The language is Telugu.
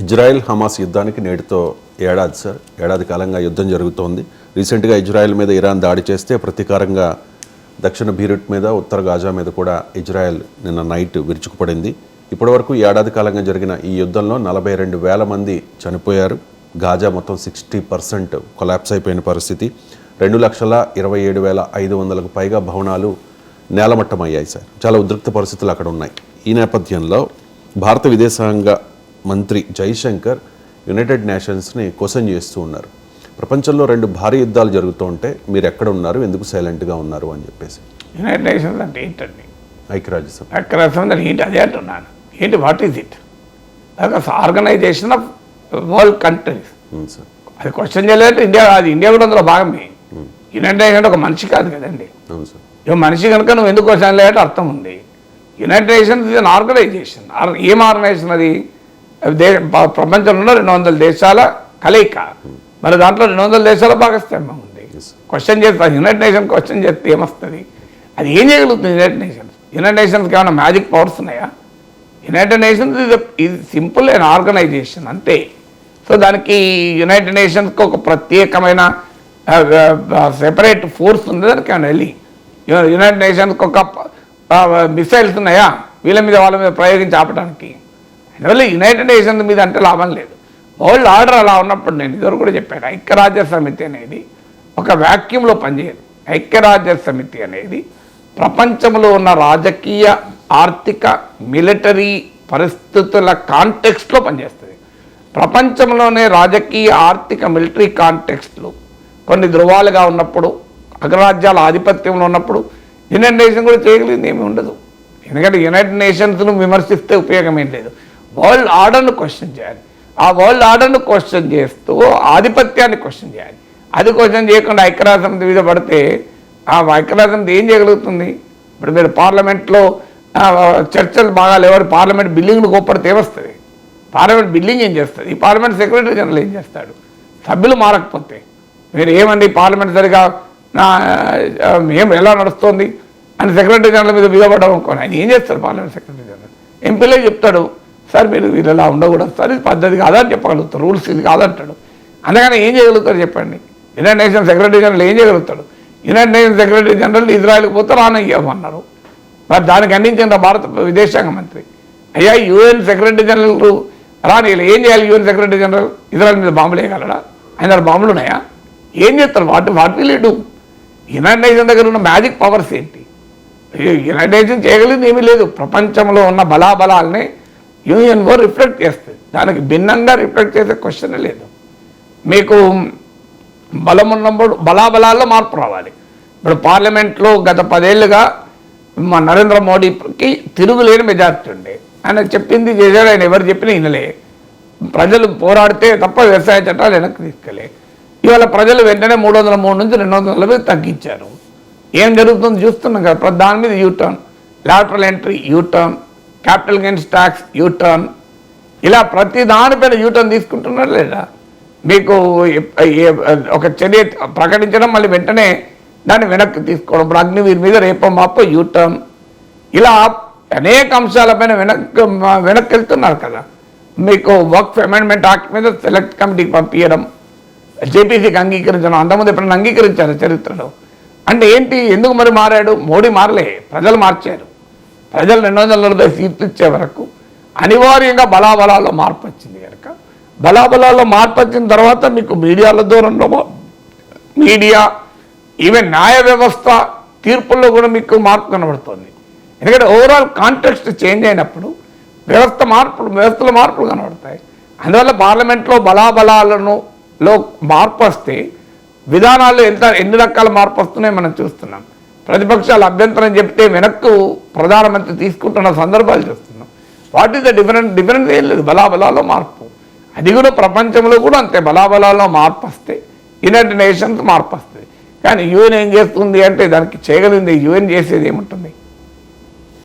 ఇజ్రాయెల్ హమాస్ యుద్ధానికి నేటితో ఏడాది సార్. ఏడాది కాలంగా యుద్ధం జరుగుతోంది. రీసెంట్గా ఇజ్రాయెల్ మీద ఇరాన్ దాడి చేస్తే ప్రతీకారంగా దక్షిణ బీరుట్ మీద ఉత్తర గాజా మీద కూడా ఇజ్రాయెల్ నిన్న నైట్ విరుచుకుపడింది. ఇప్పటివరకు ఏడాది కాలంగా జరిగిన ఈ యుద్ధంలో 42,000 మంది చనిపోయారు. గాజా మొత్తం 60% కొలాప్స్ అయిపోయిన పరిస్థితి. 2,27,500కు పైగా భవనాలు నేలమట్టమయ్యాయి సార్. చాలా ఉద్రిక్త పరిస్థితులు అక్కడ ఉన్నాయి. ఈ నేపథ్యంలో భారత విదేశాంగ మంత్రి జైశంకర్ యునైటెడ్ నేషన్స్ని క్వశ్చన్ చేస్తూ ఉన్నారు. ప్రపంచంలో 2 భారీ యుద్ధాలు జరుగుతూ ఉంటే మీరు ఎక్కడ ఉన్నారు, ఎందుకు సైలెంట్గా ఉన్నారు అని చెప్పేసి. యునైటెడ్ నేషన్స్ అంటే ఏంటండి? ఐక్యరాజ్యసభ. ఐక్యరాజ్యసభ అంటే ఏంటి? అదే అంటున్నాను. ఏంటి, what is it? Organization of world countries. Sir అది క్వశ్చన్ చేయలేదంటే ఇండియా, అది ఇండియా కూడా అందులో భాగమే. యునైటెడ్ నేషన్ ఒక మనిషి కాదు కదండి. అవును సార్. ఇక మనిషి కనుక నువ్వు ఎందుకు క్వశ్చన్ లేదంటే అర్థం ఉంది. United Nations is an organization. ఏం ఆర్గనైజేషన్ అది? ప్రపంచంలో 200 దేశాల కలయిక. మరి దాంట్లో 200 దేశాల భాగస్వామ్యం ఉంది. క్వశ్చన్ చేస్తా యునైటెడ్ నేషన్ క్వశ్చన్ చేస్తే ఏమొస్తుంది? అది ఏం చేయగలుగుతుంది యునైటెడ్ నేషన్స్? యునైటెడ్ నేషన్స్కి ఏమైనా మ్యాజిక్ పవర్స్ ఉన్నాయా? యునైటెడ్ నేషన్స్ ఇది సింపుల్ అండ్ ఆర్గనైజేషన్ అంతే. సో దానికి యునైటెడ్ నేషన్స్కి ఒక ప్రత్యేకమైన సెపరేట్ ఫోర్స్ ఉంది. దానికి ఏమైనా వెళ్ళి యునైటెడ్ నేషన్స్కి ఒక మిసైల్స్ ఉన్నాయా వీళ్ళ మీద వాళ్ళ మీద ప్రయోగించి ఆపడానికి? అందువల్ల యునైటెడ్ నేషన్స్ మీద అంటే లాభం లేదు. వరల్డ్ ఆర్డర్ అలా ఉన్నప్పుడు నేను ఇదివరకు కూడా చెప్పాను, ఐక్యరాజ్య సమితి అనేది ఒక వ్యాక్యూమ్లో పనిచేయదు. ఐక్యరాజ్య సమితి అనేది ప్రపంచంలో ఉన్న రాజకీయ, ఆర్థిక, మిలిటరీ పరిస్థితుల కాంటెక్స్ట్లో పనిచేస్తుంది. ప్రపంచంలోనే రాజకీయ, ఆర్థిక, మిలిటరీ కాంటెక్స్ట్లు కొన్ని ధృవాలుగా ఉన్నప్పుడు, అగ్రరాజ్యాల ఆధిపత్యంలో ఉన్నప్పుడు యునైటెడ్ నేషన్ కూడా చేయగలిగింది ఏమీ ఉండదు. ఎందుకంటే యునైటెడ్ నేషన్స్ను విమర్శిస్తే ఉపయోగం ఏం లేదు. వరల్డ్ ఆర్డర్ను క్వశ్చన్ చేయాలి. ఆ వరల్డ్ ఆర్డర్ను క్వశ్చన్ చేస్తూ ఆధిపత్యాన్ని క్వశ్చన్ చేయాలి. అది క్వశ్చన్ చేయకుండా ఐక్యరాజ్య సమితి మీద పడితే ఆ ఐక్యరాజ్య సమితి ఏం చేయగలుగుతుంది? ఇప్పుడు మీరు పార్లమెంట్లో చర్చలు బాగా లేవని పార్లమెంట్ బిల్డింగ్ను కోప్పడితే ఏమొస్తుంది? పార్లమెంట్ బిల్డింగ్ ఏం చేస్తుంది? ఈ పార్లమెంట్ సెక్రటరీ జనరల్ ఏం చేస్తాడు? సభ్యులు మారకపోతే మీరు ఏమండి పార్లమెంట్ సరిగా ఏం ఎలా నడుస్తుంది అని సెక్రటరీ జనరల్ మీద బిగపడడం అనుకోని ఆయన ఏం చేస్తారు? పార్లమెంట్ సెక్రటరీ జనరల్ ఎంపీలే చెప్తాడు, సార్ మీరు వీళ్ళు ఇలా ఉండకూడదు సార్, ఇది పద్ధతి కాదని చెప్పగలుగుతారు, రూల్స్ ఇది కాదంటాడు. అందుకని ఏం చేయగలుగుతారు చెప్పండి? యునైటెడ్ నేషన్ సెక్రటరీ జనరల్ ఏం చేయగలుగుతాడు? యునైటెడ్ నేషన్ సెక్రటరీ జనరల్ ఇజ్రాయెల్కి పోతే రానయ్యామన్నారు. మరి దానికి ఖండించిన భారత విదేశాంగ మంత్రి, అయ్యా యూఎన్ సెక్రటరీ జనరల్ రాని ఏం చేయాలి? యూఎన్ సెక్రటరీ జనరల్ ఇజ్రాయెల్ మీద బాంబులు వేయగలడా? ఆయన బాంబులు ఉన్నాయా? ఏం చేస్తారు? What will you do? United nation దగ్గర ఉన్న మ్యాజిక్ పవర్స్ ఏంటి? యునైటెడ్ నేషన్ చేయగలిగింది ఏమీ లేదు. ప్రపంచంలో ఉన్న బలాబలాల్ని యూఎన్ఓ రిఫ్లెక్ట్ చేస్తుంది. దానికి భిన్నంగా రిఫ్లెక్ట్ చేసే క్వశ్చన్ లేదు. మీకు బలం ఉన్నప్పుడు బలాబలాల్లో మార్పు రావాలి. ఇప్పుడు పార్లమెంట్లో గత 10 ఏళ్ళుగా మా నరేంద్ర మోడీకి తిరుగులేని మెజార్టీ ఉండే. ఆయన చెప్పింది చేశాడు, ఆయన ఎవరు చెప్పినా వినలే. ప్రజలు పోరాడితే తప్ప వ్యవసాయ చట్టాలు వెనక్కి తీసుకెళ్ళే. ఇవాళ ప్రజలు వెంటనే 303 నుంచి 240 తగ్గించారు. ఏం జరుగుతుందో చూస్తున్నాం కదా. దాని మీద U turn, lateral entry U turn, capital gains tax U turn, ఇలా ప్రతి దానిపైన యూటర్న్ తీసుకుంటున్నారు లేదా? మీకు ఒక చర్య ప్రకటించడం మళ్ళీ వెంటనే దాన్ని వెనక్కి తీసుకోవడం. ఇప్పుడు అగ్నివీర్ మీద రేపో మాపో యూటర్న్, ఇలా అనేక అంశాలపైన వెనక్కి వెళ్తున్నారు కదా. మీకు వక్ఫ్ అమెండ్మెంట్ యాక్ట్ మీద సెలెక్ట్ కమిటీకి పంపించడం, జేపీసీకి అంగీకరించడం. అంతకుముందు ఎప్పుడైనా అంగీకరించారు చరిత్రలో? అంటే ఏంటి? ఎందుకు మరి మారాడు? మోడీ మారలే, ప్రజలు మార్చారు. ప్రజలు 240 సీట్లు ఇచ్చే వరకు అనివార్యంగా బలాబలాల్లో మార్పు వచ్చింది కనుక, బలాబలాల్లో మార్పు వచ్చిన తర్వాత మీకు మీడియాల దూరంలో, మీడియా ఈవెన్ న్యాయ వ్యవస్థ తీర్పుల్లో కూడా మీకు మార్పు కనబడుతుంది. ఎందుకంటే ఓవరాల్ కాంటెక్స్ట్ చేంజ్ అయినప్పుడు వ్యవస్థలో మార్పులు కనబడతాయి. అందువల్ల పార్లమెంట్లో బలాబలాలను మార్పు వస్తే విధానాల్లో ఎన్ని రకాల మార్పు వస్తున్నాయో మనం చూస్తున్నాం. ప్రతిపక్షాలు అభ్యంతరం చెప్తే వెనక్కు ప్రధానమంత్రి తీసుకుంటున్న సందర్భాలు చూస్తున్నాం. వాట్ ఈస్ ద డిఫరెన్స్ ఏం లేదు. బలాబలాల్లో మార్పు, అది కూడా ప్రపంచంలో కూడా అంతే. బలాబలాల్లో మార్పు వస్తే యునైటెడ్ నేషన్స్ మార్పు వస్తుంది. కానీ యూఎన్ ఏం చేస్తుంది అంటే దానికి చేయగలిగింది. యూఎన్ చేసేది ఏముంటుంది?